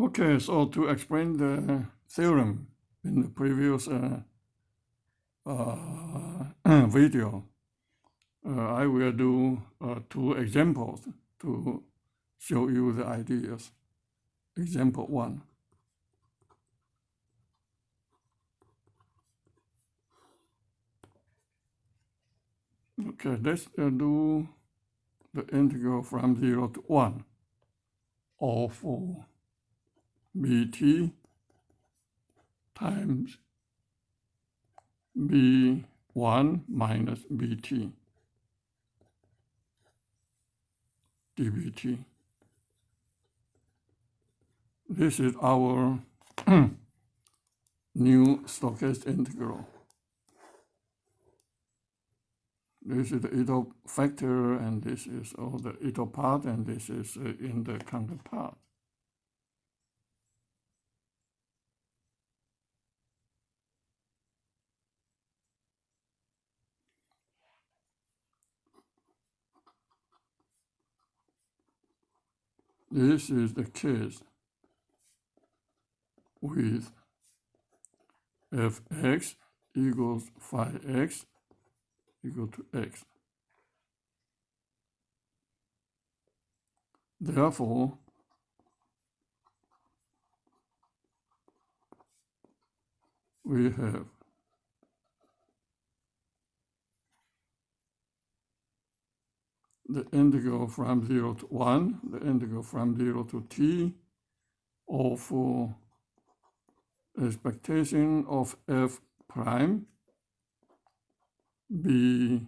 Okay, so to explain the theorem in the previous video, I will do 2 examples to show you the ideas. Example 1. Okay, let's do the integral from 0 to 1 of bt times b1 minus bt dbt. This is our new stochastic integral. This is the idle factor, and this is all the idle part, and this is in the counterpart. This is the case with fx equals phi x equal to x. Therefore, we have the integral from 0 to 1, the integral from 0 to t of expectation of f prime bt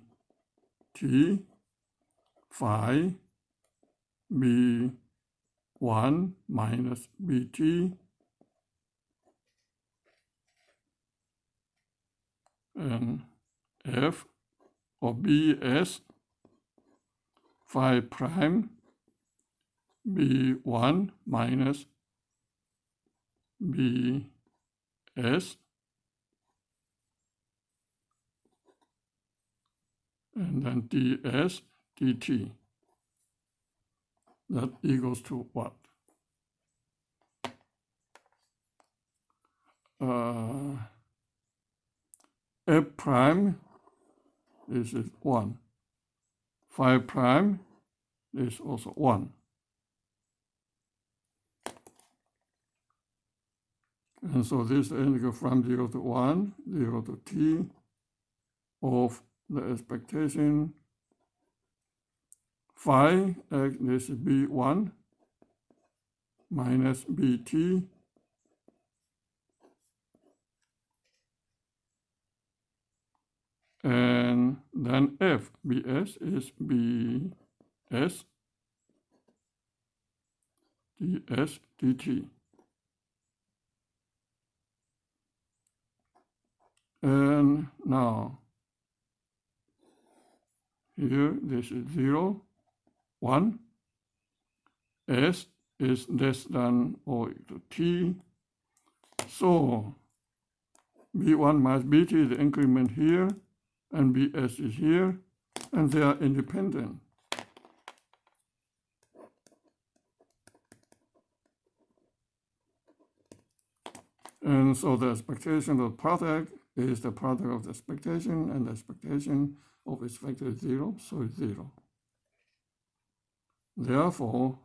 phi b1 minus bt and f or bs phi prime b1 minus bs and then ds dt. That equals to what? F prime, this is 1. Phi prime is also 1. And so this integral from 0 to 1, 0 to t of the expectation phi, this is b1 minus bt and then f, bs is bs ds dt. And now here this is 0, 1, s is less than or equal to t. So b1 minus bt is the increment here, and bs is here, and they are independent. And so the expectation of the product is the product of the expectation, and the expectation of its factor is 0, so it's 0. Therefore,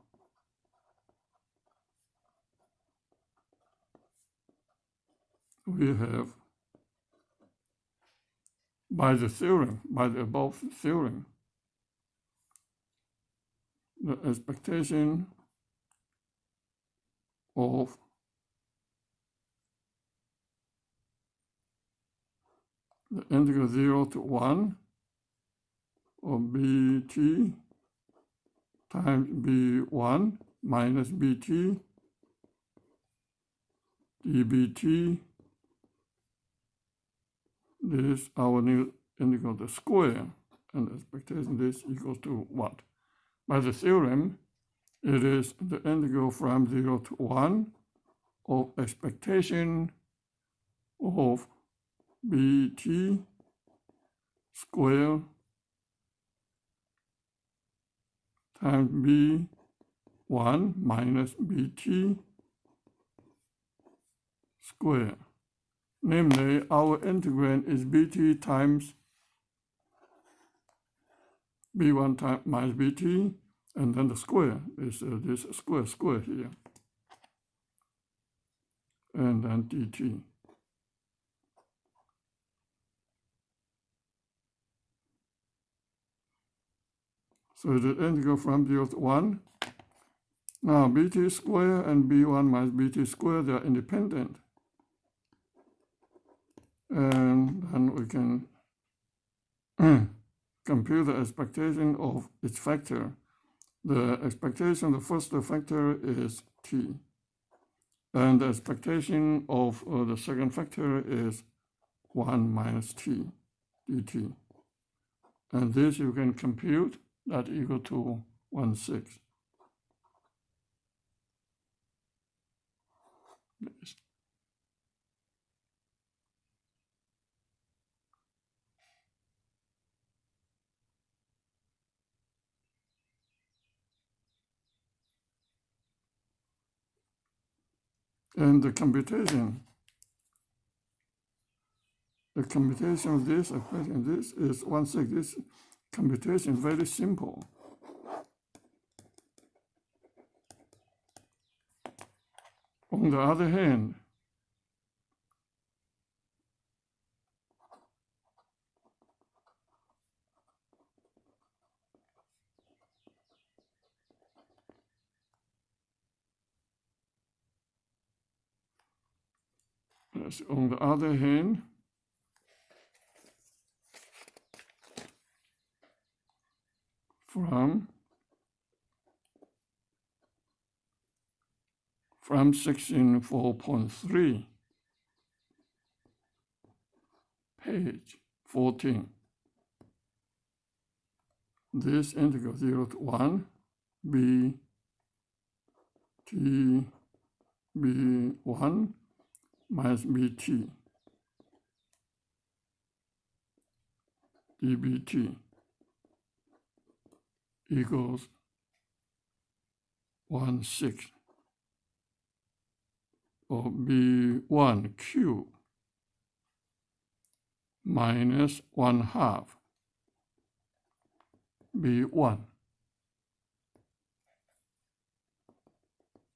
we have, by the theorem, by the above theorem, the expectation of the integral 0 to 1 of bt times b1 minus bt dbt, this is our new integral, the square, and the expectation this equals to what? By the theorem, it is the integral from 0 to 1 of expectation of bt square times b1 minus bt square. Namely, our integrand is bt times b1 times minus bt, and then the square is this square here, and then dt. So the integral from 0 to 1. Now bt squared and b1 minus bt squared, they are independent. And then we can compute the expectation of its factor. The expectation, the first factor is t. And the expectation of the second factor is 1 minus t dt. And this you can compute, that equal to 1/6. This. And the computation of this equation, this is 1/6. This computation is very simple. On the other hand, from section 4.3, page 14, this integral 0 to 1 b t b1 minus bt dbt equals 1/6 of b1 cubed minus 1/2 b1.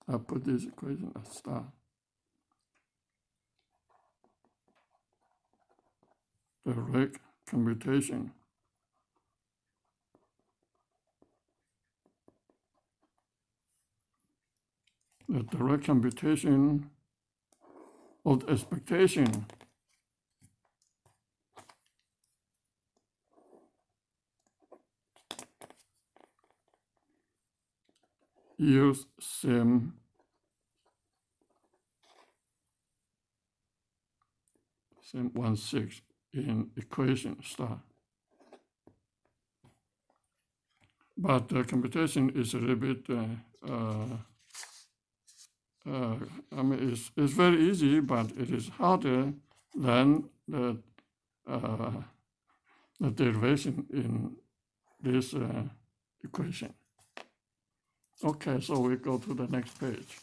I put this equation at start. Direct computation. The direct computation of the expectation use same 1/6 in equation start. But the computation is a little bit, I mean, it's very easy, but it is harder than the derivation in this equation. Okay, so we go to the next page.